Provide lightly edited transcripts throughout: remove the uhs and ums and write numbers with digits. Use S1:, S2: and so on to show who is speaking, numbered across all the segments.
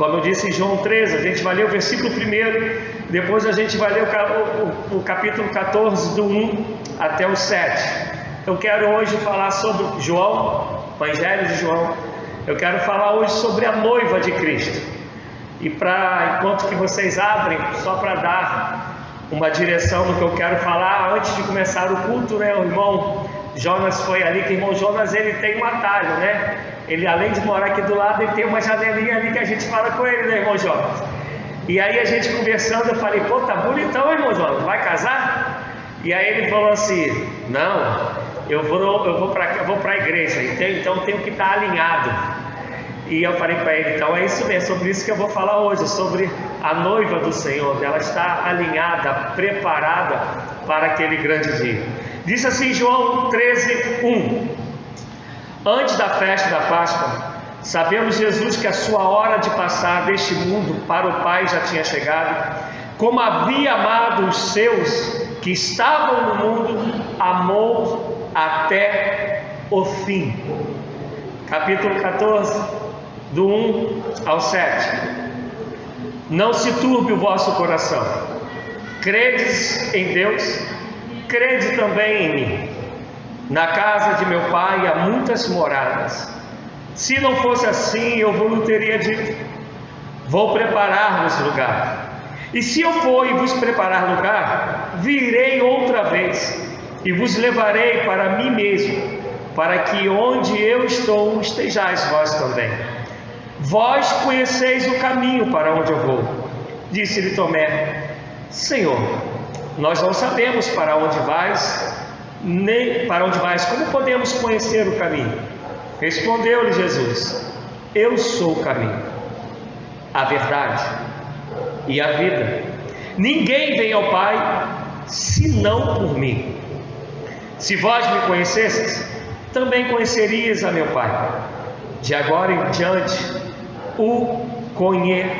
S1: Como eu disse em João 13, a gente vai ler o versículo 1, depois a gente vai ler o capítulo 14, do 1 até o 7. Eu quero hoje falar sobre João, Evangelho de João. Eu quero falar hoje sobre a noiva de Cristo. E enquanto que vocês abrem, só para dar uma direção no que eu quero falar, antes de começar o culto, né? O irmão Jonas foi ali, que o irmão Jonas, ele tem um atalho, né? Ele, além de morar aqui do lado, ele tem uma janelinha ali que a gente fala com ele, né, irmão Jonas? E aí a gente conversando, eu falei, pô, tá bonitão, irmão Jonas, vai casar? E aí ele falou assim, não, eu vou para a igreja, então tenho que estar alinhado. E eu falei para ele, então é isso mesmo, sobre isso que eu vou falar hoje, sobre a noiva do Senhor. Ela está alinhada, preparada para aquele grande dia. Diz assim João 13, 1. Antes da festa da Páscoa, sabendo Jesus que a sua hora de passar deste mundo para o Pai já tinha chegado, como havia amado os seus que estavam no mundo, amou até o fim. Capítulo 14, do 1 ao 7. Não se turbe o vosso coração. Credes em Deus, crede também em mim. Na casa de meu Pai há muitas moradas. Se não fosse assim, eu vos teria dito: vou preparar-vos lugar. E se eu for e vos preparar lugar, virei outra vez e vos levarei para mim mesmo, para que onde eu estou estejais vós também. Vós conheceis o caminho para onde eu vou. Disse-lhe Tomé: Senhor, nós não sabemos para onde vais, nem para onde vais, como podemos conhecer o caminho? Respondeu-lhe Jesus: eu sou o caminho, a verdade e a vida. Ninguém vem ao Pai senão por mim. Se vós me conhecesseis, também conhecerias a meu Pai. De agora em diante o conhecereis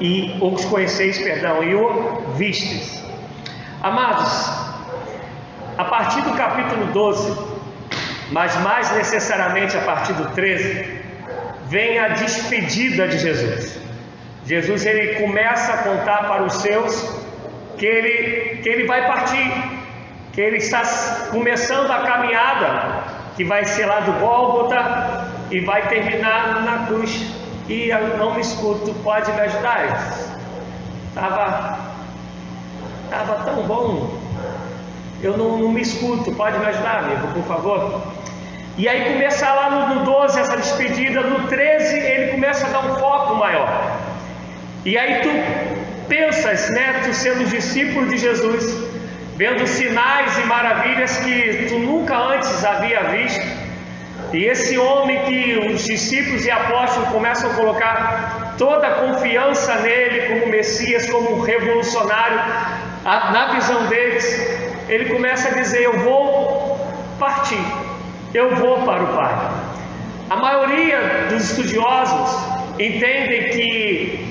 S1: e os conheceis, e o vistes. Amados, a partir do capítulo 12, mas mais necessariamente a partir do 13, vem a despedida de Jesus. Jesus, ele começa a contar para os seus que ele vai partir, que ele está começando a caminhada, que vai ser lá do Gólgota e vai terminar na cruz. E eu não me escuto, pode me ajudar? Estava tão bom, eu não me escuto, pode me ajudar, amigo, por favor? E aí começa lá no 12 essa despedida, no 13 ele começa a dar um foco maior. E aí tu pensas, né, tu sendo discípulo de Jesus, vendo sinais e maravilhas que tu nunca antes havia visto, e esse homem que os discípulos e apóstolos começam a colocar toda a confiança nele como Messias, como um revolucionário, na visão deles, ele começa a dizer: eu vou partir, eu vou para o Pai. A maioria dos estudiosos entendem que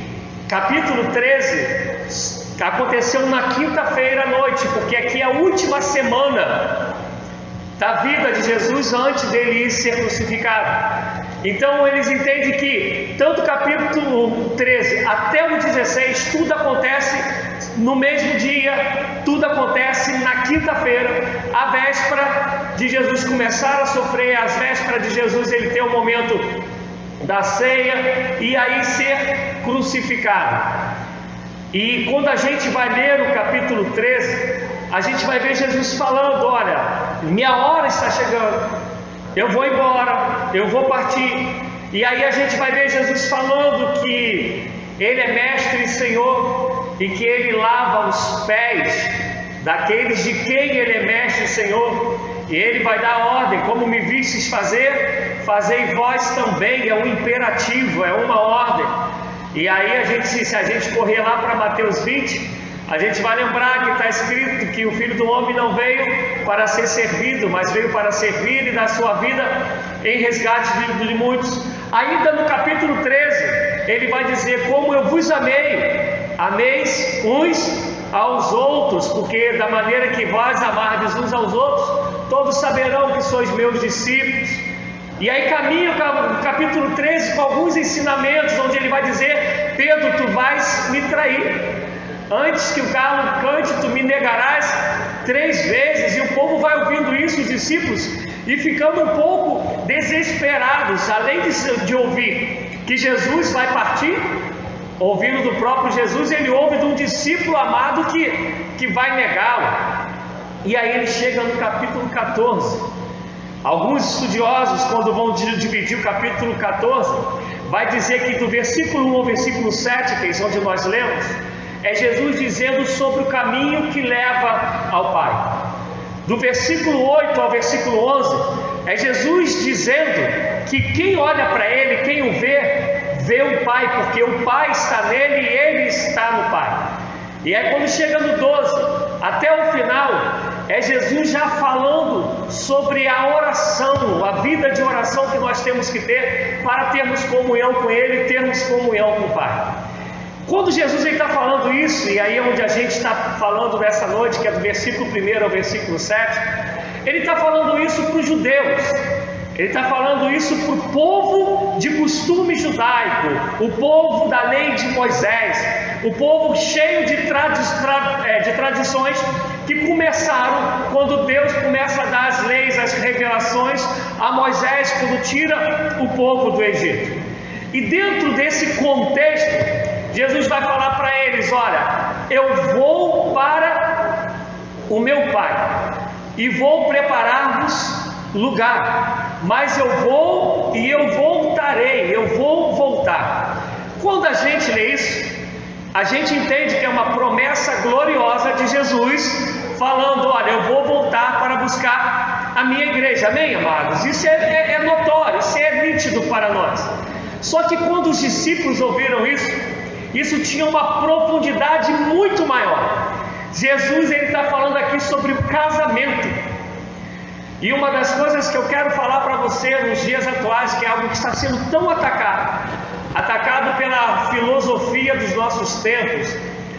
S1: capítulo 13 aconteceu na quinta-feira à noite, porque aqui é a última semana da vida de Jesus antes dele ir ser crucificado. Então eles entendem que tanto o capítulo 13 até o 16 tudo acontece no mesmo dia, tudo acontece na quinta-feira, a véspera de Jesus começar a sofrer, às vésperas de Jesus ele ter o momento da ceia e aí ser crucificado. E quando a gente vai ler o capítulo 13, a gente vai ver Jesus falando: olha, minha hora está chegando, eu vou embora, eu vou partir. E aí a gente vai ver Jesus falando que Ele é mestre e Senhor, e que Ele lava os pés daqueles de quem Ele é mestre e Senhor. E Ele vai dar ordem: como me vistes fazer, fazei vós também. É um imperativo, é uma ordem. E aí se a gente correr lá para Mateus 20, a gente vai lembrar que está escrito que o Filho do Homem não veio para ser servido, mas veio para servir e dar sua vida em resgate de muitos. Ainda no capítulo 13, ele vai dizer: como eu vos amei, ameis uns aos outros, porque da maneira que vós amardes uns aos outros, todos saberão que sois meus discípulos. E aí caminha o capítulo 13 com alguns ensinamentos, onde ele vai dizer: Pedro, tu vais me trair. Antes que o galo cante, tu me negarás 3 vezes. E o povo vai ouvindo isso, os discípulos, e ficando um pouco desesperados, além de ouvir que Jesus vai partir, ouvindo do próprio Jesus, ele ouve de um discípulo amado que vai negá-lo. E aí ele chega no capítulo 14. Alguns estudiosos, quando vão dividir o capítulo 14, vai dizer que do versículo 1 ao versículo 7, que é onde nós lemos, é Jesus dizendo sobre o caminho que leva ao Pai. Do versículo 8 ao versículo 11, é Jesus dizendo que quem olha para Ele, quem o vê o Pai, porque o Pai está nele e Ele está no Pai. E aí quando chega no 12, até o final, é Jesus já falando sobre a oração, a vida de oração que nós temos que ter para termos comunhão com Ele e termos comunhão com o Pai. Quando Jesus está falando isso, e aí é onde a gente está falando nessa noite, que é do versículo 1 ao versículo 7, ele está falando isso para os judeus, ele está falando isso para o povo de costume judaico, o povo da lei de Moisés, o povo cheio de tradições que começaram quando Deus começa a dar as leis, as revelações a Moisés, quando tira o povo do Egito. E dentro desse contexto, Jesus vai falar para eles: olha, eu vou para o meu Pai e vou preparar-vos lugar, mas eu vou e eu voltarei, eu vou voltar. Quando a gente lê isso, a gente entende que é uma promessa gloriosa de Jesus, falando: olha, eu vou voltar para buscar a minha igreja. Amém, amados? Isso é notório, isso é nítido para nós. Só que quando os discípulos ouviram isso tinha uma profundidade muito maior. Jesus está falando aqui sobre o casamento. E uma das coisas que eu quero falar para você nos dias atuais, que é algo que está sendo tão atacado pela filosofia dos nossos tempos,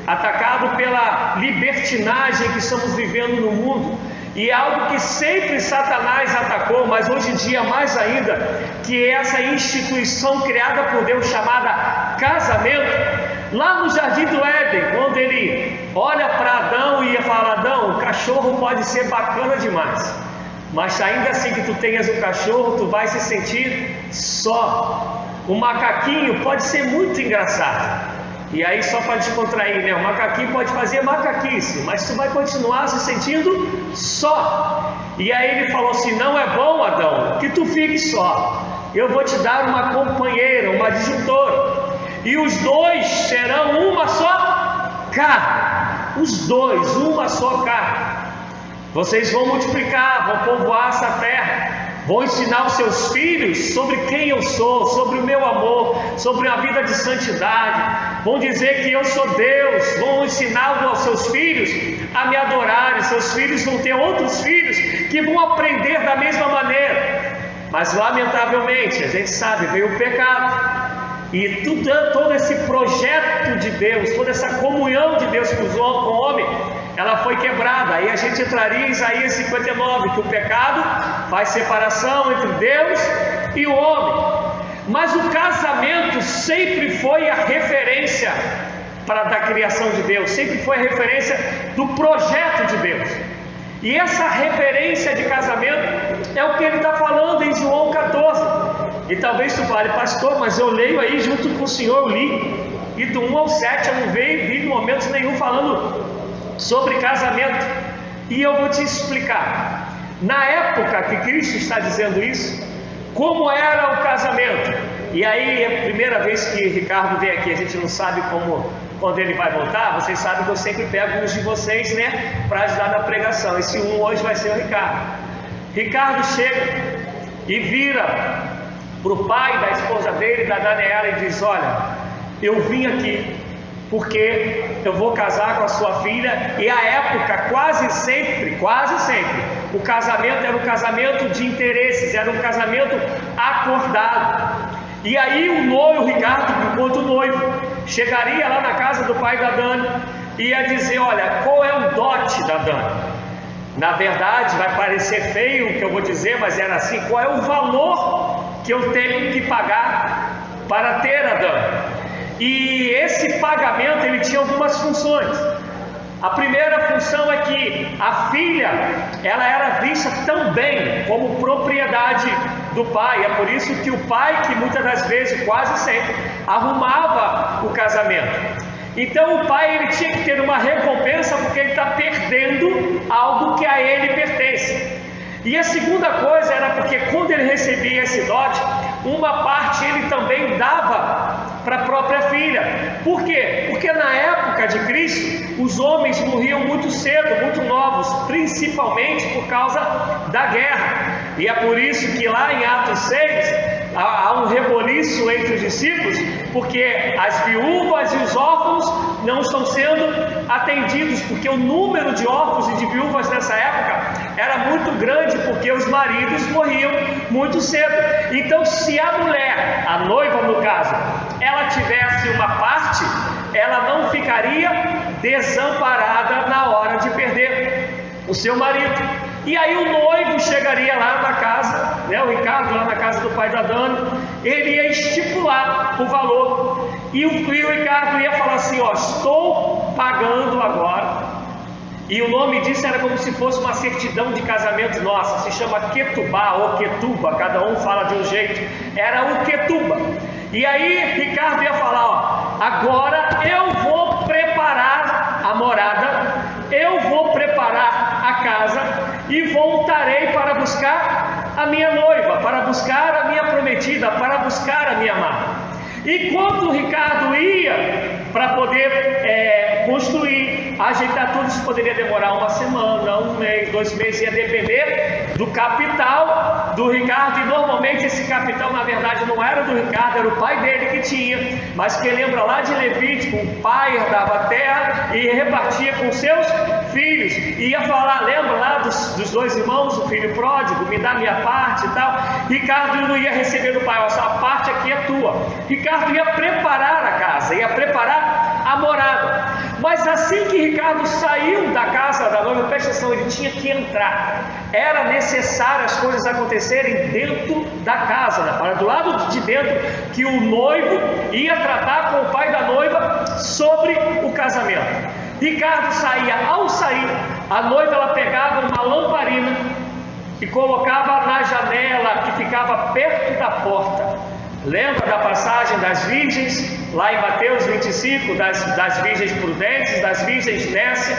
S1: atacado pela libertinagem que estamos vivendo no mundo, e é algo que sempre Satanás atacou, mas hoje em dia mais ainda, que é essa instituição criada por Deus chamada casamento. Lá no Jardim do Éden, quando ele olha para Adão e fala: Adão, o cachorro pode ser bacana demais, mas ainda assim que tu tenhas um cachorro, tu vai se sentir só. O macaquinho pode ser muito engraçado, e aí só para descontrair, né? O macaquinho pode fazer macaquice, mas tu vai continuar se sentindo só. E aí ele falou assim: não é bom, Adão, que tu fique só. Eu vou te dar uma companheira, uma adjuntora, e os dois serão uma só carne. Os dois, uma só carne. Vocês vão multiplicar, vão povoar essa terra, vão ensinar os seus filhos sobre quem eu sou, sobre o meu amor, sobre a vida de santidade. Vão dizer que eu sou Deus, vão ensinar aos seus filhos a me adorarem. Seus filhos vão ter outros filhos que vão aprender da mesma maneira. Mas lamentavelmente, a gente sabe, veio o pecado. E todo esse projeto de Deus, toda essa comunhão de Deus com o homem, ela foi quebrada. Aí a gente entraria em Isaías 59, que o pecado faz separação entre Deus e o homem. Mas o casamento sempre foi a referência da criação de Deus, sempre foi a referência do projeto de Deus. E essa referência de casamento é o que ele está falando em João 14. E talvez tu fale: pastor, mas eu leio aí junto com o senhor, eu li, e do 1 ao 7 eu não vi momento nenhum falando sobre casamento. E eu vou te explicar. Na época que Cristo está dizendo isso, como era o casamento. E aí é a primeira vez que Ricardo vem aqui, a gente não sabe quando ele vai voltar. Vocês sabem que eu sempre pego uns de vocês, né, para ajudar na pregação. Esse hoje vai ser o Ricardo. Ricardo chega e vira para o pai da esposa dele, da Daniela, e diz: olha, eu vim aqui porque eu vou casar com a sua filha. E a época, quase sempre, o casamento era um casamento de interesses, era um casamento acordado. E aí o noivo, Ricardo, enquanto noivo, chegaria lá na casa do pai da Dani e ia dizer: olha, qual é o dote da Dani? Na verdade, vai parecer feio o que eu vou dizer, mas era assim: qual é o valor que eu tenho que pagar para ter Adão. E esse pagamento ele tinha algumas funções. A primeira função é que a filha, ela era vista também como propriedade do pai. É por isso que o pai, que muitas das vezes, quase sempre, arrumava o casamento. Então o pai ele tinha que ter uma recompensa porque ele está perdendo algo que a ele pertence. E a segunda coisa era porque quando ele recebia esse dote, uma parte ele também dava para a própria filha. Por quê? Porque na época de Cristo, os homens morriam muito cedo, muito novos, principalmente por causa da guerra. E é por isso que lá em Atos 6, há um reboliço entre os discípulos, porque as viúvas e os órfãos não estão sendo atendidos, porque o número de órfãos e de viúvas nessa época era muito grande, porque os maridos morriam muito cedo. Então, se a mulher, a noiva no caso, ela tivesse uma parte, ela não ficaria desamparada na hora de perder o seu marido. E aí o noivo chegaria lá na casa, o Ricardo lá na casa do pai da Dani, ele ia estipular o valor, e o Ricardo ia falar assim, estou pagando agora. E o nome disso era como se fosse uma certidão de casamento nossa, se chama Ketubá ou Ketuba, cada um fala de um jeito, era o Ketuba. E aí Ricardo ia falar, agora eu vou preparar a morada, eu vou preparar a casa e voltarei para buscar a minha noiva, para buscar a minha prometida, para buscar a minha amada. E quando o Ricardo ia para poder construir, ajeitar tudo, isso poderia demorar uma semana, um mês, 2 meses, ia depender do capital do Ricardo. E normalmente esse capital na verdade não era do Ricardo, era o pai dele que tinha. Mas quem lembra lá de Levítico, o pai herdava a terra e repartia com seus filhos. E ia falar, lembra lá dos 2 irmãos, o filho pródigo, me dá minha parte e tal. Ricardo não ia receber do pai, essa parte aqui é tua. Ricardo ia preparar a casa, ia preparar a morada. Mas assim que Ricardo saiu da casa da noiva, presta atenção, ele tinha que entrar. Era necessário as coisas acontecerem dentro da casa, do lado de dentro, que o noivo ia tratar com o pai da noiva sobre o casamento. Ricardo saía, ao sair, a noiva ela pegava uma lamparina e colocava na janela que ficava perto da porta. Lembra da passagem das virgens, lá em Mateus 25, das virgens prudentes, das virgens nécias?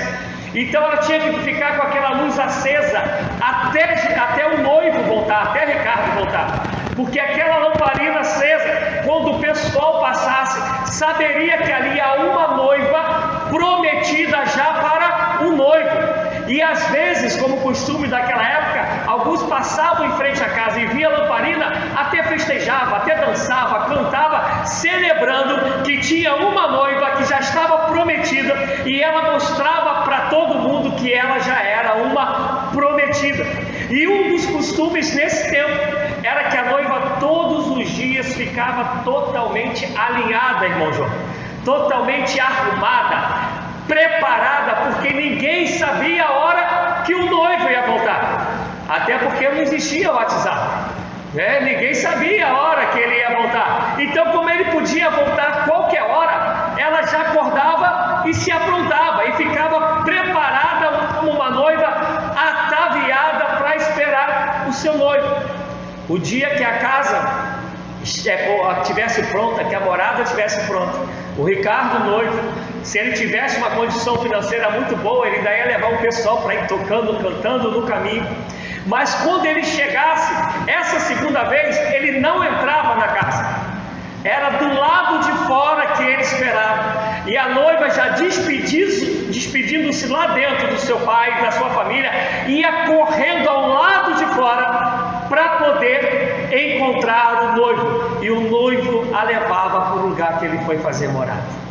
S1: Então ela tinha que ficar com aquela luz acesa até o noivo voltar, até Ricardo voltar. Porque aquela lamparina acesa, quando o pessoal passasse, saberia que ali há uma noiva prometida já para o noivo. E às vezes, como costume daquela época, alguns passavam em frente à casa e via a lamparina, até festejava, até dançava, cantava, celebrando que tinha uma noiva que já estava prometida, e ela mostrava para todo mundo que ela já era uma prometida. E um dos costumes nesse tempo era que a noiva todos os dias ficava totalmente alinhada, irmão João, totalmente arrumada, preparada, porque ninguém sabia a hora que o noivo ia voltar, até porque não existia o WhatsApp, ninguém sabia a hora que ele ia voltar. Então, como ele podia voltar a qualquer hora, ela já acordava e se aprontava e ficava preparada como uma noiva ataviada para esperar o seu noivo. O dia que a casa estivesse pronta, que a morada estivesse pronta, o Ricardo noivo, se ele tivesse uma condição financeira muito boa, ele daí ia levar o pessoal para ir tocando, cantando no caminho. Mas quando ele chegasse, essa segunda vez, ele não entrava na casa, era do lado de fora que ele esperava. E a noiva já despedindo-se lá dentro do seu pai, da sua família, ia correndo ao lado de fora para poder encontrar o noivo. E o noivo a levava para o lugar que ele foi fazer morada.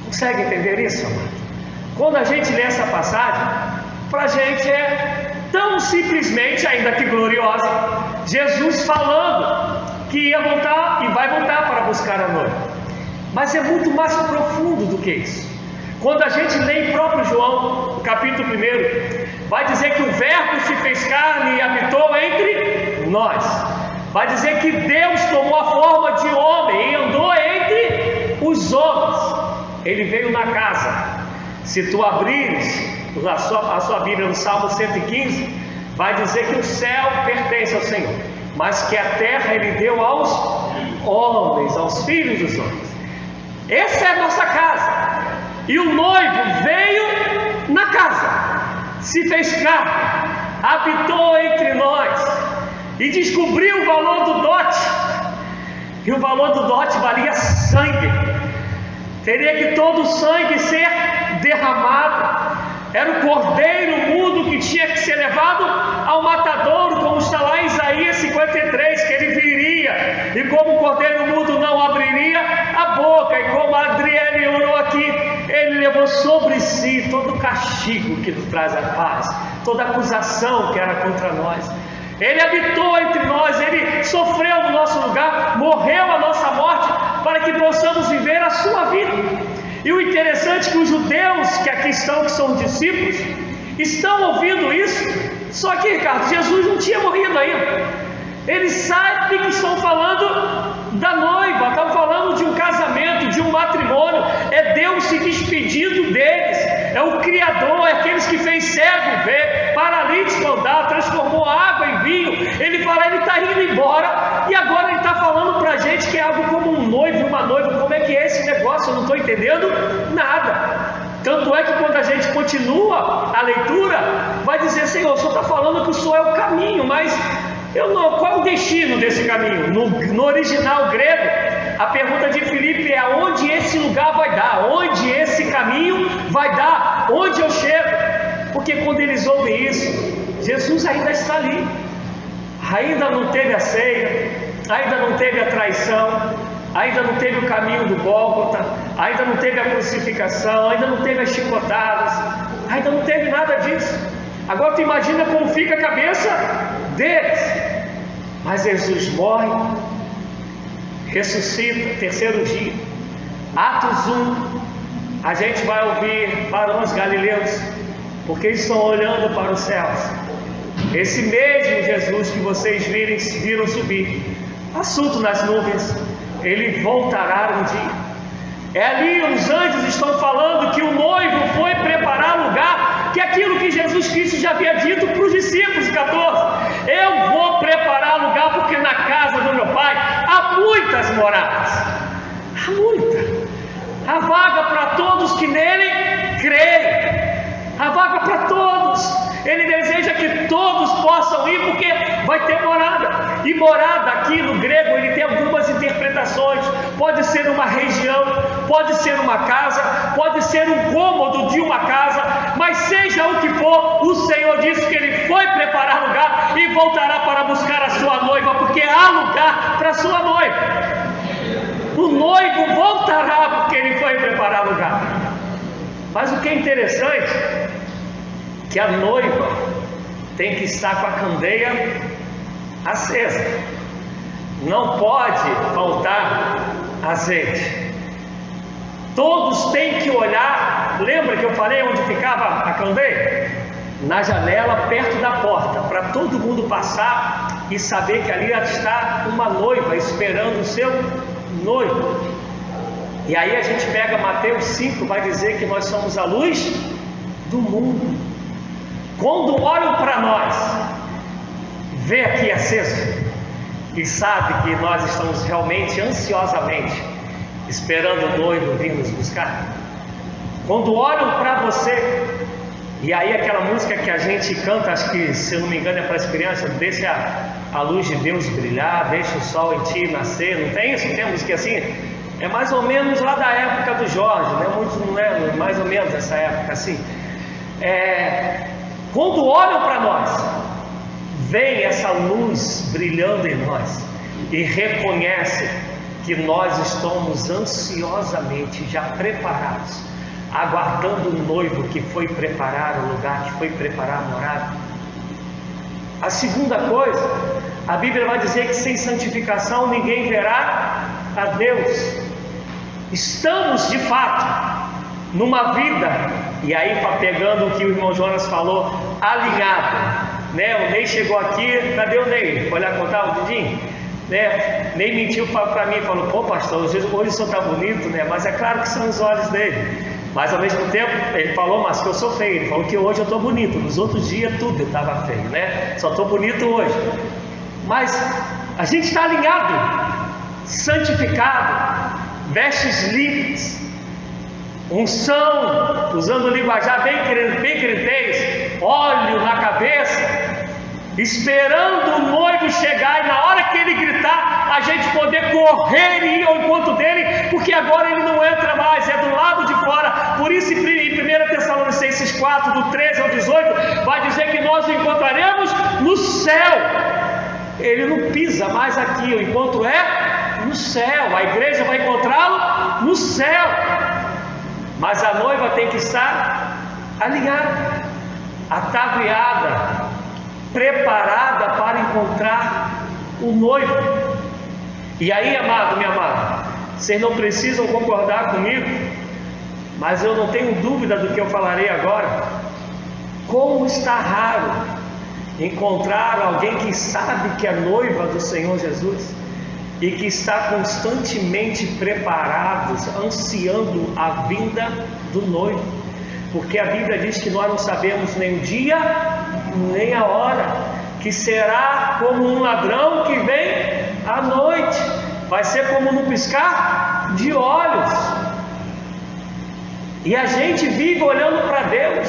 S1: Consegue entender isso, amado? Quando a gente lê essa passagem, para a gente é tão simplesmente, ainda que gloriosa, Jesus falando que ia voltar e vai voltar para buscar a noiva. Mas é muito mais profundo do que isso. Quando a gente lê em próprio João, no capítulo 1, vai dizer que o Verbo se fez carne e habitou entre nós. vai dizer que Deus tomou a forma de homem e andou entre os homens. Ele veio na casa. Se tu abrires a sua Bíblia no Salmo 115, vai dizer que o céu pertence ao Senhor, mas que a terra Ele deu aos homens, aos filhos dos homens. Essa é a nossa casa. E o noivo veio na casa, se fez carne, habitou entre nós e descobriu o valor do dote. E o valor do dote valia sangue. Teria que todo o sangue ser derramado. Era o cordeiro mudo que tinha que ser levado ao matadouro, como está lá em Isaías 53, que ele viria, e como o cordeiro mudo não abriria a boca, e como a Adriele orou aqui, ele levou sobre si todo o castigo que nos traz a paz, toda a acusação que era contra nós. Ele habitou entre nós, Ele sofreu no nosso lugar, morreu a nossa morte, para que possamos viver a sua vida. E o interessante é que os judeus que aqui estão, que são discípulos, estão ouvindo isso. Só que, Ricardo, Jesus não tinha morrido ainda. Eles sabem que estão falando da noiva, estão falando de um casamento, de um matrimônio. É Deus se despedindo deles. É o Criador, é aqueles que fez cego ver, paralítico andar, transformou água em vinho. Ele fala, ele está indo embora, e agora ele está falando para a gente que é algo como um noivo e uma noiva. Como é que é esse negócio? Eu não estou entendendo nada. Tanto é que quando a gente continua a leitura, vai dizer, Senhor, o Senhor está falando que o Senhor é o caminho, mas eu não, qual é o destino desse caminho? No original grego, a pergunta de Filipe é aonde esse lugar vai dar, onde esse caminho vai dar, onde eu chego? Porque quando eles ouvem isso, Jesus ainda está ali, ainda não teve a ceia, ainda não teve a traição, ainda não teve o caminho do Gólgota, ainda não teve a crucificação, ainda não teve as chicotadas, ainda não teve nada disso. Agora tu imagina como fica a cabeça deles. Mas Jesus morre, ressuscita, terceiro dia. Atos 1, a gente vai ouvir varões galileus, porque eles estão olhando para os céus. Esse mesmo Jesus que vocês viram subir, assunto nas nuvens, ele voltará um dia. É ali os anjos estão falando que o noivo foi preparar lugar, que é aquilo que Jesus Cristo já havia dito para os discípulos, 14: eu vou preparar lugar, porque na casa do meu Pai há muitas moradas, há muita, há vaga para todos que nele creem, há vaga para todos. Ele deseja que todos possam ir, porque vai ter morada. E morada aqui no grego, ele tem algumas interpretações. Pode ser uma região, pode ser uma casa, pode ser um cômodo de uma casa, mas seja o que for, o Senhor disse que ele foi preparar lugar e voltará para buscar a sua noiva, porque há lugar para a sua noiva. O noivo voltará porque ele foi preparar lugar. Mas o que é interessante, que a noiva tem que estar com a candeia acesa, não pode faltar azeite. Todos têm que olhar. Lembra que eu falei onde ficava a candeia? Na janela, perto da porta, para todo mundo passar e saber que ali está uma noiva esperando o seu noivo. E aí a gente pega Mateus 5, vai dizer que nós somos a luz do mundo. Quando olham para nós, vê aqui aceso e sabe que nós estamos realmente ansiosamente esperando o noivo vir nos buscar. Quando olham para você, e aí aquela música que a gente canta, acho que, se eu não me engano, é para as crianças: deixa a luz de Deus brilhar, deixa o sol em ti nascer. Não tem isso? Tem música assim? É mais ou menos lá da época do Jorge, né? Muitos não é, mais ou menos essa época assim. Quando olham para nós, vem essa luz brilhando em nós e reconhecem que nós estamos ansiosamente já preparados, aguardando o noivo que foi preparar o lugar, que foi preparar a morada. A segunda coisa, a Bíblia vai dizer que sem santificação ninguém verá a Deus. Estamos de fato numa vida, e aí pegando o que o irmão Jonas falou, alinhado, né? O Ney chegou aqui, cadê o Ney? Foi lá contar o dedinho? né, nem mentiu para mim, falou: pô, pastor, hoje o senhor está bonito, né? Mas é claro que são os olhos dele. Mas ao mesmo tempo, ele falou: mas que eu sou feio. Ele falou que hoje eu estou bonito. Nos outros dias tudo eu estava feio, né? Só estou bonito hoje. Mas a gente está alinhado, santificado, vestes limpas, unção, usando o linguajar bem crentez, óleo na cabeça, esperando o noivo chegar, e na hora que ele gritar, a gente poder correr e ir ao encontro dele, porque agora ele não entra mais, é do lado de fora. Por isso, em 1 Tessalonicenses 4, do 13 ao 18, vai dizer que nós o encontraremos no céu. Ele não pisa mais aqui, o encontro é no céu. A igreja vai encontrá-lo no céu. Mas a noiva tem que estar alinhada, ataviada, preparada para encontrar o noivo. E aí, amado, minha amada, vocês não precisam concordar comigo, mas eu não tenho dúvida do que eu falarei agora. Como está raro encontrar alguém que sabe que é noiva do Senhor Jesus e que está constantemente preparado, ansiando a vinda do noivo, porque a Bíblia diz que nós não sabemos nem o dia nem a hora, que será como um ladrão que vem à noite, vai ser como no piscar de olhos. E a gente vive olhando para Deus,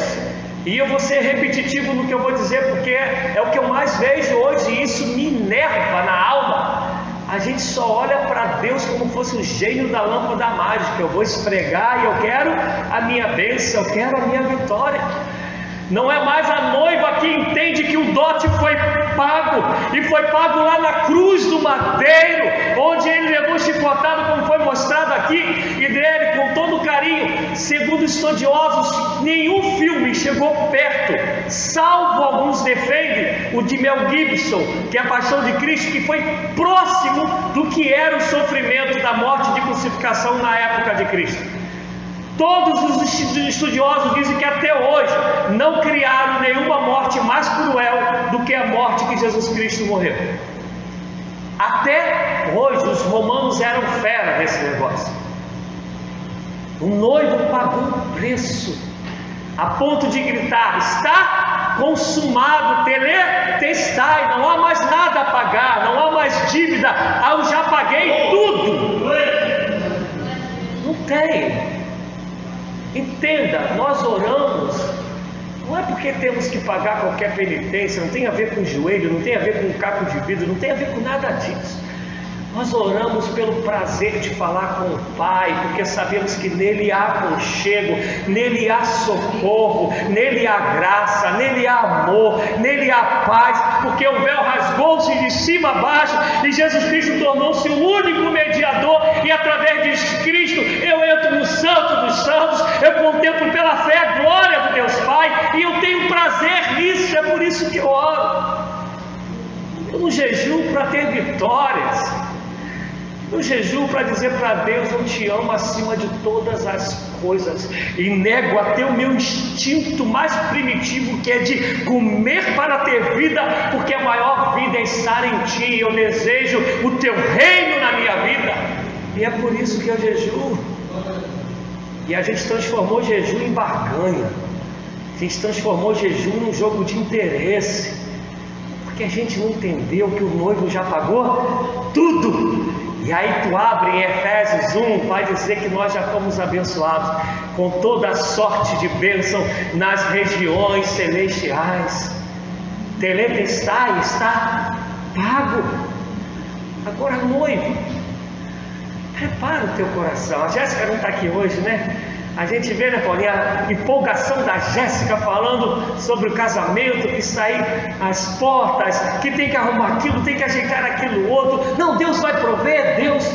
S1: e eu vou ser repetitivo no que eu vou dizer, porque é o que eu mais vejo hoje, e isso me enerva na alma. A gente só olha para Deus como fosse o gênio da lâmpada mágica. Eu vou esfregar e eu quero a minha bênção, eu quero a minha vitória. Não é mais a noiva que entende que o dote foi pago, e foi pago lá na cruz do madeiro, onde ele levou chicotado, como foi mostrado aqui, e dele com todo carinho. Segundo estudiosos, nenhum filme chegou perto, salvo alguns defendem o de Mel Gibson, que é a Paixão de Cristo, que foi próximo do que era o sofrimento da morte de crucificação na época de Cristo. Todos os estudiosos dizem que até hoje não criaram nenhuma morte mais cruel do que a morte que Jesus Cristo morreu. Até hoje os romanos eram fera nesse negócio. O noivo pagou um preço a ponto de gritar: está consumado, tetelestai, não há mais nada a pagar, não há mais dívida, eu já paguei tudo. Não tem. Entenda, nós oramos, não é porque temos que pagar qualquer penitência, não tem a ver com joelho, não tem a ver com um caco de vidro, não tem a ver com nada disso. Nós oramos pelo prazer de falar com o Pai, porque sabemos que nele há aconchego, nele há socorro, nele há graça, nele há amor, nele há paz, porque o véu rasgou-se de cima a baixo e Jesus Cristo tornou-se o único mediador, e através de Cristo eu entro no Santo dos Santos, eu contemplo pela fé a glória do Deus Pai, e eu tenho prazer nisso. É por isso que eu oro. Eu não jejuo para ter vitórias, eu jejuo para dizer para Deus: eu te amo acima de todas as coisas, e nego até o meu instinto mais primitivo, que é de comer para ter vida, porque a maior vida é estar em Ti. Eu desejo o Teu reino na minha vida, e é por isso que eu jejuo. E a gente transformou jejum em barganha, a gente transformou jejum num jogo de interesse, porque a gente não entendeu que o noivo já pagou tudo. E aí tu abre em Efésios 1, vai dizer que nós já fomos abençoados com toda a sorte de bênção nas regiões celestiais. Tetelestai, está pago. Agora, noivo, prepara o teu coração. A Jéssica não está aqui hoje, né? A gente vê, né, Paulinha, a empolgação da Jéssica falando sobre o casamento que está aí às portas, que tem que arrumar aquilo, tem que ajeitar aquilo outro. Não, Deus vai prover, Deus.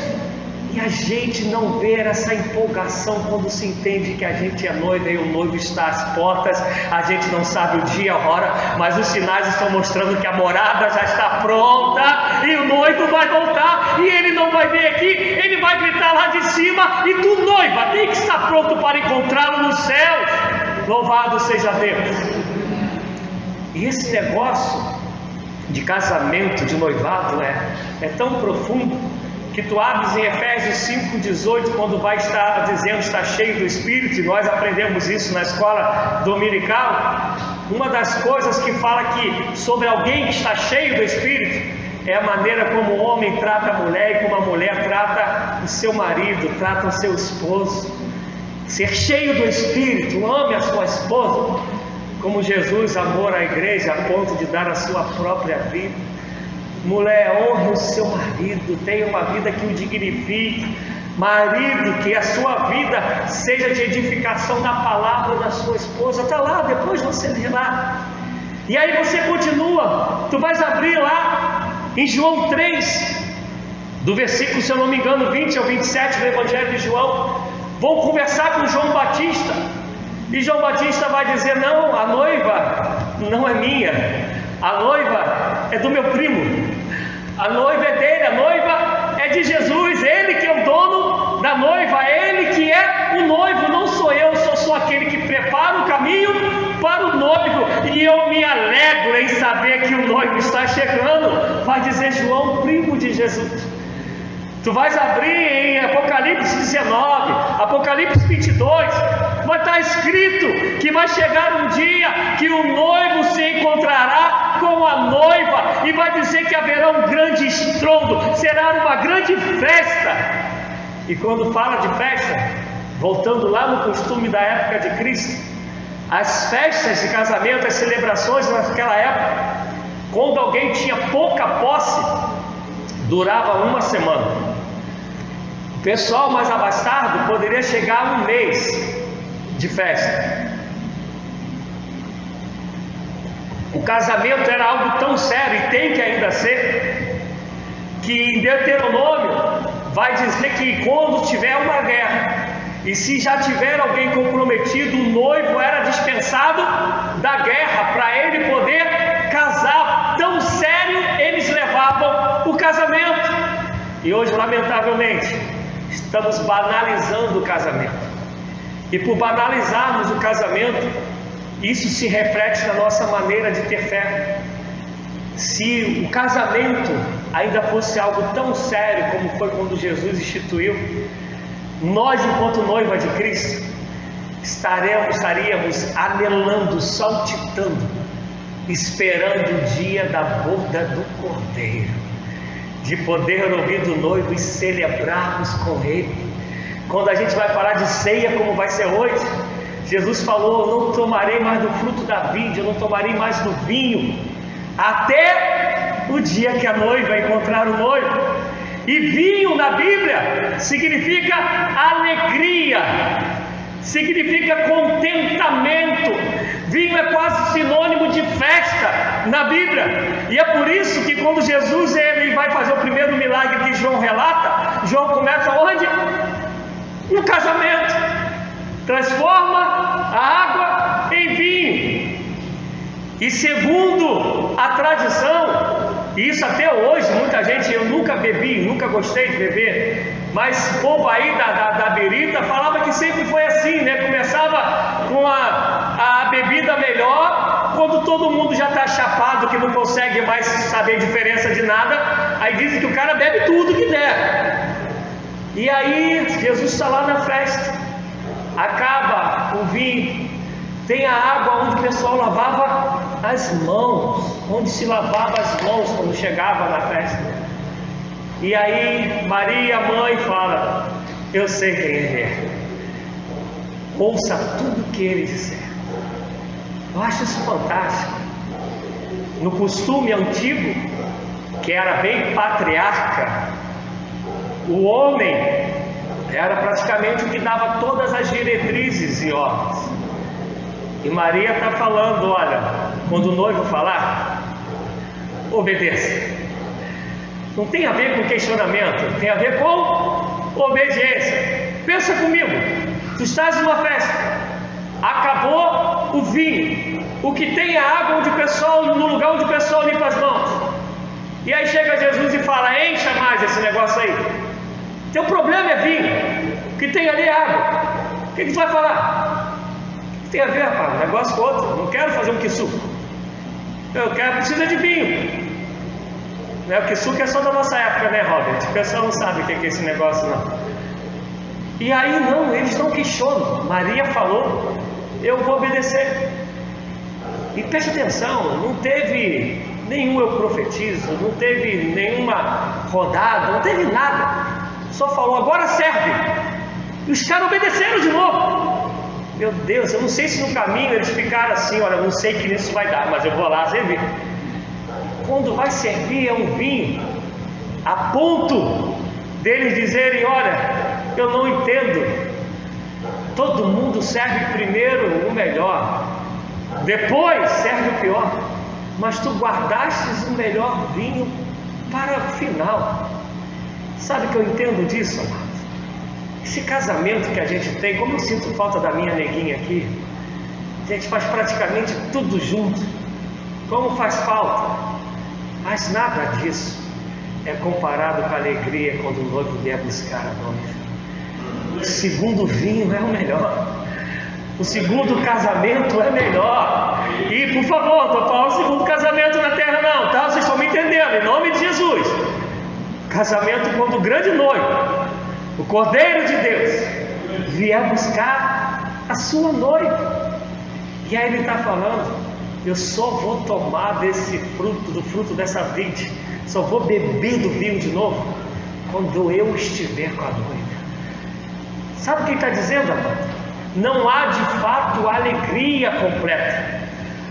S1: E a gente não vê essa empolgação quando se entende que a gente é noiva e o noivo está às portas. A gente não sabe o dia, a hora, mas os sinais estão mostrando que a morada já está pronta e o noivo vai voltar, e ele não vai vir aqui, ele vai gritar lá de cima, e tu, noiva, tem que estar pronto para encontrá-lo nos céus. Louvado seja Deus. E esse negócio de casamento, de noivado, é tão profundo, que tu abres em Efésios 5,18, quando vai estar dizendo está cheio do Espírito, e nós aprendemos isso na escola dominical. Uma das coisas que fala que sobre alguém que está cheio do Espírito é a maneira como o homem trata a mulher e como a mulher trata o seu marido, trata o seu esposo. Ser cheio do Espírito, ame a sua esposa como Jesus amou a igreja a ponto de dar a sua própria vida. Mulher, honre o seu marido, tenha uma vida que o dignifique. Marido, que a sua vida seja de edificação da palavra da sua esposa. Está lá, depois você lê lá. E aí você continua, tu vais abrir lá em João 3, do versículo, se eu não me engano, 20 ao 27 do Evangelho de João. Vão conversar com João Batista, e João Batista vai dizer: não, a noiva não é minha, a noiva é do meu primo, a noiva é dele, a noiva é de Jesus, ele que é o dono da noiva, ele que é o noivo, não sou eu, sou aquele que prepara o caminho para o noivo, e eu me alegro em saber que o noivo está chegando, vai dizer João, primo de Jesus. Tu vais abrir em Apocalipse 19, Apocalipse 22, vai estar escrito que vai chegar um dia que o noivo se encontrará com a noiva, e vai dizer que haverá um grande estrondo, será uma grande festa. E quando fala de festa, voltando lá no costume da época de Cristo, as festas de casamento, as celebrações naquela época, quando alguém tinha pouca posse, durava uma semana. O pessoal mais abastado poderia chegar a um mês de festa. O casamento era algo tão sério, e tem que ainda ser, que em Deuteronômio vai dizer que quando tiver uma guerra, e se já tiver alguém comprometido, o noivo era dispensado da guerra para ele poder casar. Tão sério eles levavam o casamento. E hoje, lamentavelmente, estamos banalizando o casamento. E por banalizarmos o casamento, isso se reflete na nossa maneira de ter fé. Se o casamento ainda fosse algo tão sério como foi quando Jesus instituiu, nós, enquanto noiva de Cristo, estaríamos anelando, saltitando, esperando o dia da boda do Cordeiro, de poder ouvir do noivo e celebrarmos com ele. Quando a gente vai falar de ceia, como vai ser hoje, Jesus falou: não tomarei mais do fruto da vide, eu não tomarei mais do vinho, até o dia que a noiva encontrar o noivo. E vinho na Bíblia significa alegria, significa contentamento. Vinho é quase sinônimo de festa na Bíblia. E é por isso que quando Jesus ele vai fazer o primeiro milagre que João relata, João começa onde? No casamento. Transforma a água em vinho. E segundo a tradição, e isso até hoje, muita gente, eu nunca bebi, nunca gostei de beber, mas o povo aí da birita falava que sempre foi assim, né? Começava com a bebida melhor, quando todo mundo já está chapado, que não consegue mais saber a diferença de nada, aí dizem que o cara bebe tudo que der. E aí Jesus está lá na festa, acaba o vinho, tem a água onde o pessoal lavava as mãos, onde se lavava as mãos quando chegava na festa. E aí Maria, mãe, fala: eu sei quem ele é, ouça tudo que ele disser. Eu acho isso fantástico. No costume antigo, que era bem patriarca, o homem era praticamente o que dava todas as diretrizes e ordens. E Maria está falando: olha, quando o noivo falar, obedeça. Não tem a ver com questionamento, tem a ver com obediência. Pensa comigo, tu estás numa festa, acabou o vinho, o que tem é a água onde o pessoal, no lugar onde o pessoal limpa as mãos. E aí chega Jesus e fala: encha mais esse negócio aí. Teu problema é vinho, o que tem ali é água. O que tu vai falar? O que tem a ver, rapaz? Um negócio com outro. Não quero fazer um quissuco. Precisa de vinho. Né? Porque suco é só da nossa época, né, Robert? O pessoal não sabe o que é esse negócio, não. E aí não, eles não questionam. Maria falou, eu vou obedecer. E preste atenção, não teve nenhum eu profetizo, não teve nenhuma rodada, não teve nada. Só falou, agora serve. E os caras obedeceram de novo. Meu Deus, eu não sei se no caminho eles ficaram assim, olha, eu não sei que nisso vai dar, mas eu vou lá servir. Quando vai servir é um vinho, a ponto deles dizerem, olha, eu não entendo. Todo mundo serve primeiro o melhor, depois serve o pior, mas tu guardastes o melhor vinho para o final. Sabe o que eu entendo disso, amado? Esse casamento que a gente tem, como eu sinto falta da minha neguinha aqui, a gente faz praticamente tudo junto, como faz falta, mas nada disso é comparado com a alegria quando o noivo vier buscar a noiva. O segundo vinho é o melhor, o segundo casamento é melhor. E por favor, não estou falando segundo casamento na terra não, tá? Vocês estão me entendendo, em nome de Jesus. Casamento quando o grande noivo, o Cordeiro de Deus, vier buscar a sua noiva. E aí ele está falando, eu só vou tomar desse fruto, do fruto dessa vide, só vou beber do vinho de novo quando eu estiver com a noiva. Sabe o que ele está dizendo, amado? Não há de fato alegria completa.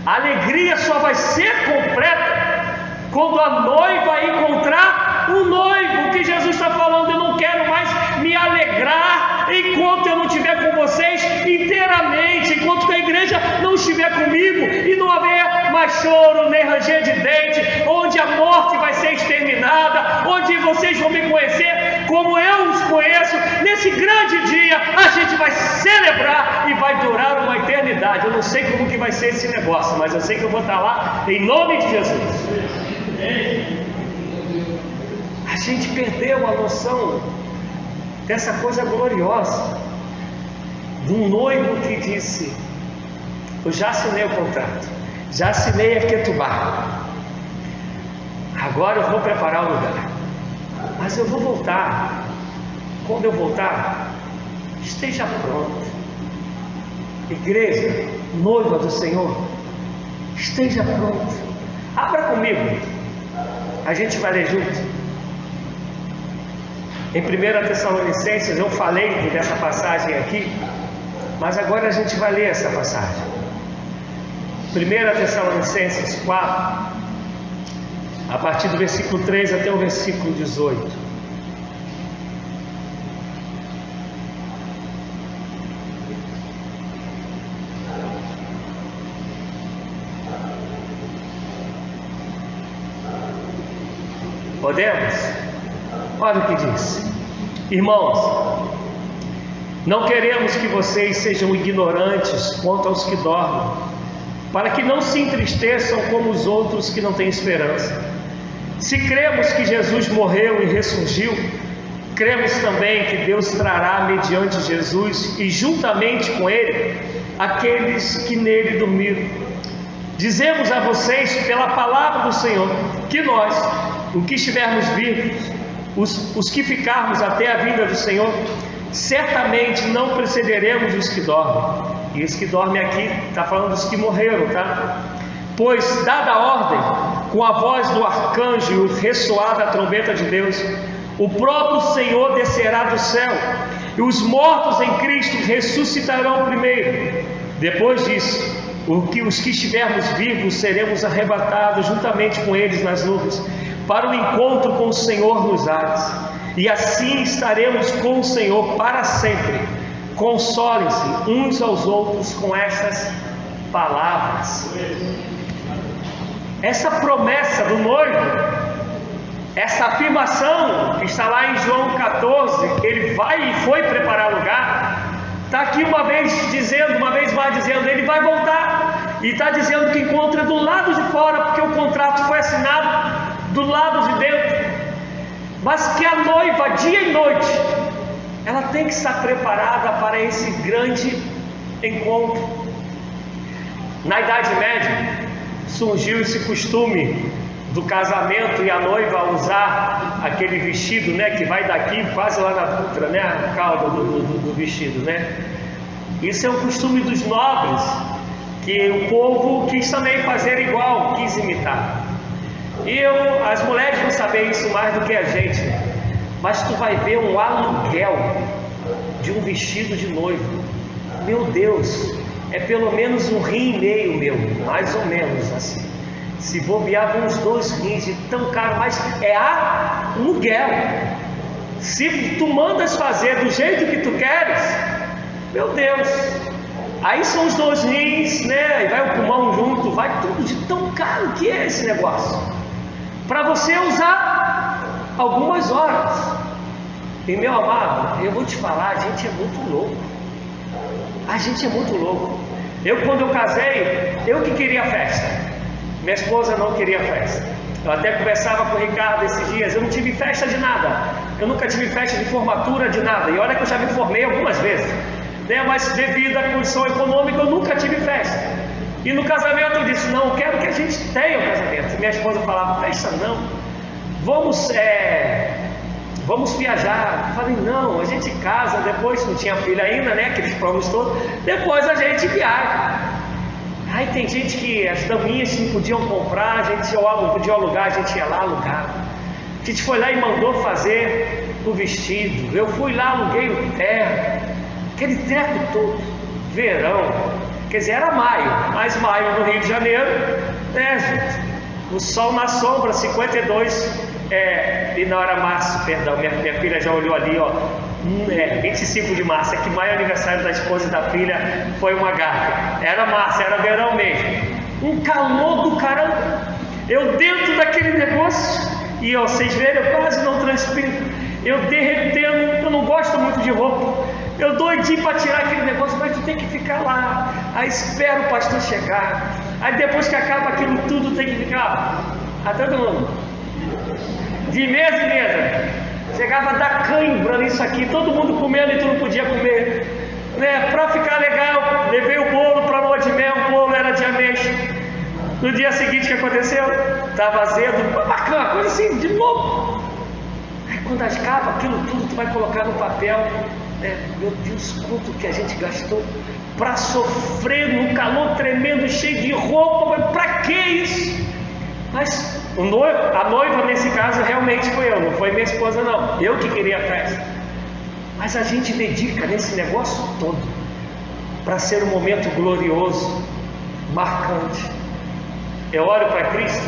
S1: A alegria só vai ser completa quando a noiva encontrar o noivo. O que Jesus está falando, eu não quero mais me alegrar enquanto eu não estiver com vocês inteiramente, enquanto a igreja não estiver comigo e não haver mais choro nem ranger de dente, onde a morte vai ser exterminada, onde vocês vão me conhecer como eu os conheço. Nesse grande dia a gente vai celebrar e vai durar uma eternidade. Eu não sei como que vai ser esse negócio, mas eu sei que eu vou estar lá em nome de Jesus. A gente perdeu a noção dessa coisa gloriosa, de um noivo que disse, eu já assinei o contrato, já assinei a Ketubá, agora eu vou preparar o lugar, mas eu vou voltar. Quando eu voltar, esteja pronto. Igreja, noiva do Senhor, esteja pronto. Abra comigo, a gente vai ler junto. Em 1 Tessalonicenses, eu falei dessa passagem aqui, mas agora a gente vai ler essa passagem. 1 Tessalonicenses 4, a partir do versículo 3 até o versículo 18. Podemos? Olha o que diz. Irmãos, não queremos que vocês sejam ignorantes quanto aos que dormem, para que não se entristeçam como os outros que não têm esperança. Se cremos que Jesus morreu e ressurgiu, cremos também que Deus trará mediante Jesus e juntamente com Ele aqueles que nele dormiram. Dizemos a vocês pela palavra do Senhor que nós, os que estivermos vivos, os que ficarmos até a vinda do Senhor, certamente não precederemos os que dormem. E os que dormem aqui, está falando dos que morreram, tá? Pois, dada a ordem, com a voz do arcanjo e o ressoar da trombeta de Deus, o próprio Senhor descerá do céu, e os mortos em Cristo ressuscitarão primeiro. Depois disso, os que estivermos vivos seremos arrebatados juntamente com eles nas nuvens, para o encontro com o Senhor nos ares, e assim estaremos com o Senhor para sempre. Consolem-se uns aos outros com essas palavras. Essa promessa do noivo, essa afirmação que está lá em João 14, que ele vai e foi preparar lugar, está aqui uma vez mais dizendo, ele vai voltar, e está dizendo que encontra do lado de fora, porque o contrato foi assinado do lado de dentro, mas que a noiva, dia e noite, ela tem que estar preparada para esse grande encontro. Na Idade Média surgiu esse costume do casamento e a noiva usar aquele vestido, né, que vai daqui quase lá na putra, né, a cauda do vestido, né? Isso é um costume dos nobres, que o povo quis também fazer igual, quis imitar. E as mulheres vão saber isso mais do que a gente, mas tu vai ver um aluguel de um vestido de noivo. Meu Deus, é pelo menos 1,5 rim meu, mais ou menos assim. Se bobear uns 2 rins de tão caro, mas é aluguel. Se tu mandas fazer do jeito que tu queres, meu Deus, aí são os 2 rins, né? E vai o pulmão junto, vai tudo de tão caro que é esse negócio, para você usar algumas horas. E meu amado, eu vou te falar, a gente é muito louco. A gente é muito louco. Quando eu casei, eu que queria festa. Minha esposa não queria festa. Eu até conversava com o Ricardo esses dias. Eu não tive festa de nada. Eu nunca tive festa de formatura de nada. E olha que eu já me formei algumas vezes, né? Mas devido à condição econômica, eu nunca tive festa. E no casamento eu disse, não, eu quero que a gente tenha um casamento. E minha esposa falava, festa não, vamos viajar. Eu falei, não, a gente casa, depois não tinha filho ainda, né, aqueles planos todos, depois a gente viaja. Aí tem gente que as daminhas não podiam comprar, a gente não podia alugar, a gente ia lá alugar. A gente foi lá e mandou fazer o vestido. Eu fui lá, aluguei o terno, aquele treco todo, verão, quer dizer, era maio, mas maio no Rio de Janeiro, né, gente? O sol na sombra, 52, e não era março, perdão, minha filha já olhou ali, ó, 25 de março, é que maio é aniversário da esposa e da filha, foi uma gafe, era março, era verão mesmo, um calor do caramba, eu dentro daquele negócio, e ó, vocês verem, eu quase não transpiro, eu derretendo, eu não gosto muito de roupa, eu doidinho para tirar aquele negócio, mas tu tem que ficar lá, aí espera o pastor chegar, aí depois que acaba aquilo tudo tem que ficar até todo mundo, de mesa em mesa, chegava a dar cãibra nisso aqui, todo mundo comendo e tu não podia comer, né? Para ficar legal, levei o bolo para a lua de mel, o bolo era de ameixa. No dia seguinte, o que aconteceu? Estava azedo, bacana, coisa assim, de novo. Aí quando acaba aquilo tudo, tu vai colocar no papel, né? Meu Deus, quanto que a gente gastou para sofrer no calor tremendo, cheio de roupa, mas para que isso? Mas a noiva nesse caso realmente foi eu, não foi minha esposa não, eu que queria a festa. Mas a gente dedica nesse negócio todo para ser um momento glorioso, marcante. Eu olho para Cristo,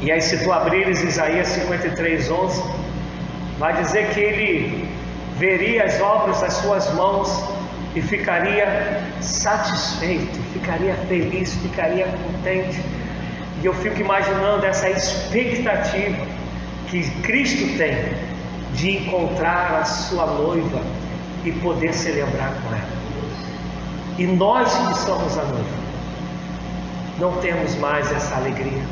S1: e aí se tu abrires Isaías 53:11, vai dizer que ele veria as obras das suas mãos e ficaria satisfeito, ficaria feliz, ficaria contente. E eu fico imaginando essa expectativa que Cristo tem de encontrar a sua noiva e poder celebrar com ela. E nós que somos a noiva, não temos mais essa alegria,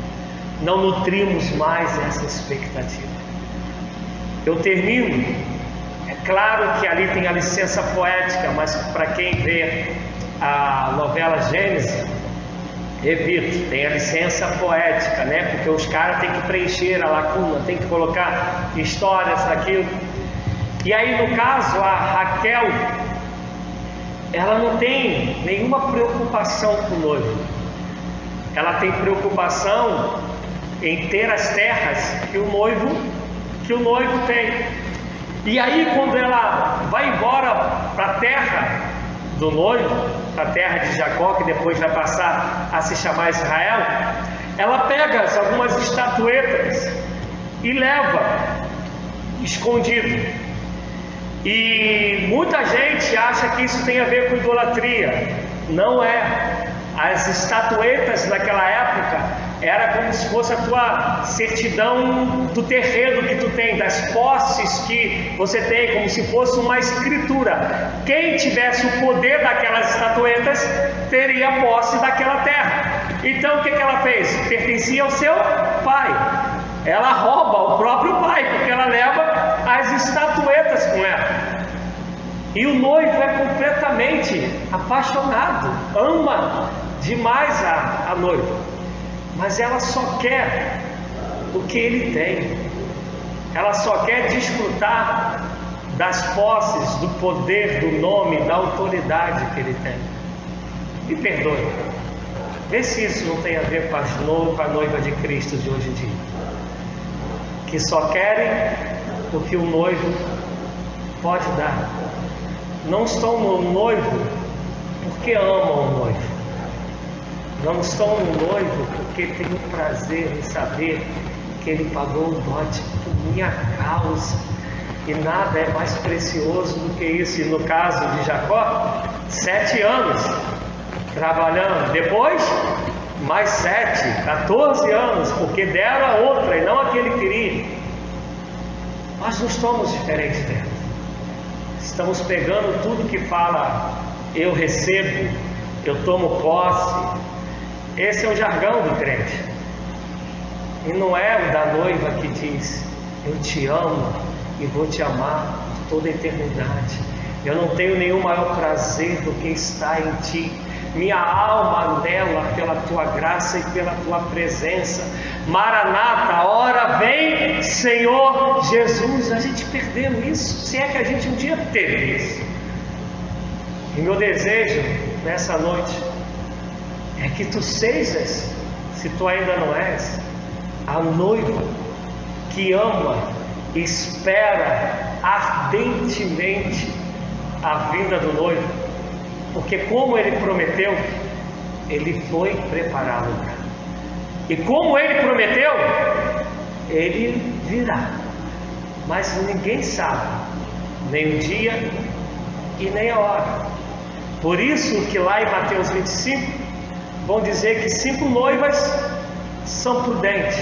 S1: não nutrimos mais essa expectativa. Eu termino, é claro que ali tem a licença poética, mas para quem vê a novela Gênesis, repito, tem a licença poética, né? Porque os caras têm que preencher a lacuna, tem que colocar histórias daquilo. E aí, no caso, a Raquel, ela não tem nenhuma preocupação com o noivo. Ela tem preocupação em ter as terras que o noivo tem. E aí, quando ela vai embora para a terra do noivo, a terra de Jacó, que depois vai passar a se chamar Israel, ela pega algumas estatuetas e leva escondido. E muita gente acha que isso tem a ver com idolatria. Não é. As estatuetas daquela época era como se fosse a tua certidão do terreno que tu tem, das posses que você tem, como se fosse uma escritura. Quem tivesse o poder daquelas estatuetas teria posse daquela terra. Então o que ela fez? Pertencia ao seu pai. Ela rouba o próprio pai, porque ela leva as estatuetas com ela. E o noivo é completamente apaixonado, ama demais a noiva, mas ela só quer o que ele tem. Ela só quer desfrutar das posses, do poder, do nome, da autoridade que ele tem. Me perdoe. Vê se isso não tem a ver com a noiva de Cristo de hoje em dia, que só querem o que o noivo pode dar. Não estão no noivo porque amam o noivo. Não estão no noivo porque têm o prazer em saber que ele pagou o dote por minha causa. E nada é mais precioso do que isso. E no caso de Jacó, 7 anos trabalhando. Depois, mais 7, 14 anos, porque deram a outra e não a que ele queria. Nós não estamos diferentes dela. Estamos pegando tudo que fala, eu recebo, eu tomo posse. Esse é o jargão do crente. E não é o da noiva que diz, eu te amo e vou te amar por toda a eternidade. Eu não tenho nenhum maior prazer do que estar em ti. Minha alma anela pela tua graça e pela tua presença. Maranata, a hora vem, Senhor Jesus. A gente perdeu isso, se é que a gente um dia teve isso. E meu desejo nessa noite é que tu sejas, se tu ainda não és, a noiva que ama, espera ardentemente a vinda do noivo, porque como ele prometeu, ele foi preparar o lugar, e como ele prometeu, ele virá, mas ninguém sabe nem o dia e nem a hora. Por isso que lá em Mateus 25 vão dizer que 5 noivas são prudentes,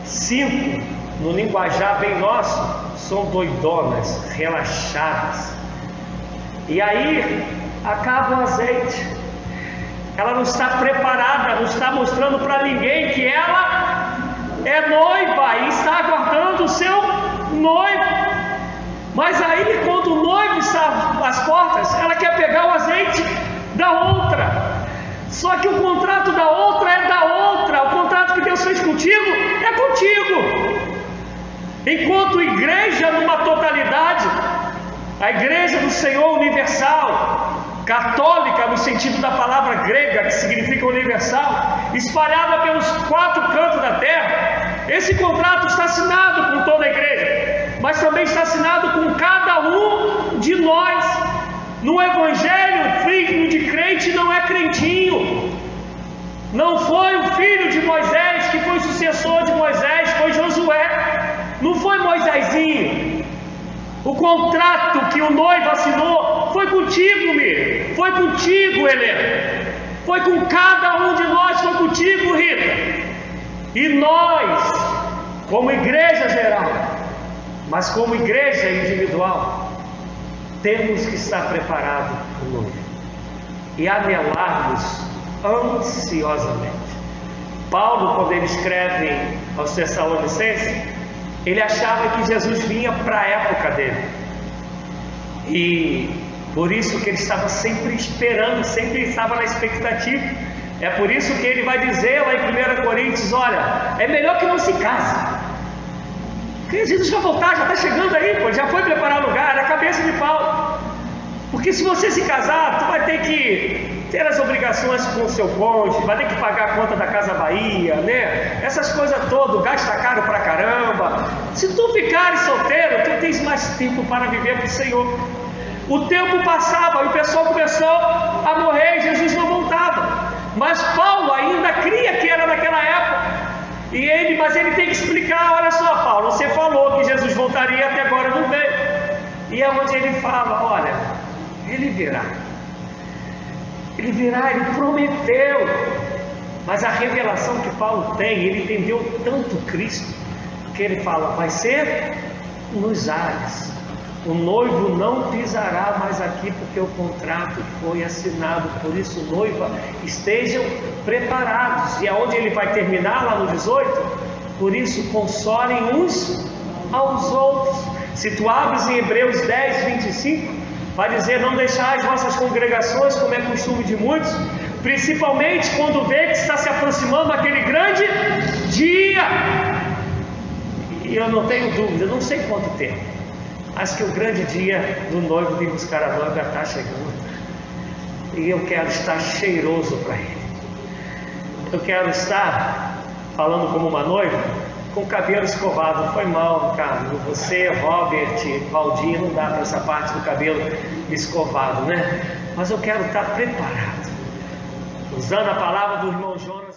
S1: 5, no linguajar bem nosso, são doidonas, relaxadas. E aí acaba o azeite. Ela não está preparada, não está mostrando para ninguém que ela é noiva e está aguardando o seu noivo. Mas aí, quando o noivo está às portas, ela quer pegar o azeite da outra. Só que o contrato da outra é da outra. O contrato que Deus fez contigo é contigo. Enquanto igreja numa totalidade, a igreja do Senhor universal, católica no sentido da palavra grega, que significa universal, espalhada pelos 4 cantos da terra, esse contrato está assinado com toda a igreja, mas também está assinado com cada um de nós. No Evangelho, filho de crente não é crentinho. Não foi o filho de Moisés que foi sucessor de Moisés, foi Josué. Não foi Moisésinho. O contrato que o noivo assinou foi contigo, Miriam. Foi contigo, Helena. Foi com cada um de nós, foi contigo, Rita. E nós, como igreja geral, mas como igreja individual, temos que estar preparados para o noivo e anelarmos ansiosamente. Paulo, quando ele escreve aos Tessalonicenses, ele achava que Jesus vinha para a época dele, e por isso que ele estava sempre esperando, sempre estava na expectativa. É por isso que ele vai dizer lá em 1 Coríntios, olha, é melhor que não se case, porque Jesus vai voltar, já está chegando aí, pô, já foi preparar lugar, é a cabeça de Paulo. Porque se você se casar, tu vai ter que ter as obrigações com o seu cônjuge, vai ter que pagar a conta da Casa Bahia, né? Essas coisas todas, gasta caro pra caramba. Se tu ficares solteiro, tu tens mais tempo para viver para o Senhor. O tempo passava e o pessoal começou a morrer e Jesus não voltava. Mas Paulo ainda cria que era naquela época. Mas ele tem que explicar, olha só, Paulo, você falou que Jesus voltaria, até agora não veio. E é onde ele fala, olha, ele virá. Ele virá, ele prometeu. Mas a revelação que Paulo tem, ele entendeu tanto Cristo, que ele fala, vai ser nos ares. O noivo não pisará mais aqui, porque o contrato foi assinado. Por isso, noiva, estejam preparados. E aonde ele vai terminar, lá no 18, por isso consolem uns aos outros. Se tu abres em Hebreus 10, 25, vai dizer, não deixar as vossas congregações, como é costume de muitos, principalmente quando vê que está se aproximando aquele grande dia. E eu não tenho dúvida, não sei quanto tempo, mas que o grande dia do noivo vir buscar a noiva está chegando. E eu quero estar cheiroso para ele. Eu quero estar falando como uma noiva, com o cabelo escovado. Foi mal, Carlos. Você, Robert, Valdir, não dá para essa parte do cabelo escovado, né? Mas eu quero estar preparado. Usando a palavra do irmão Jonas.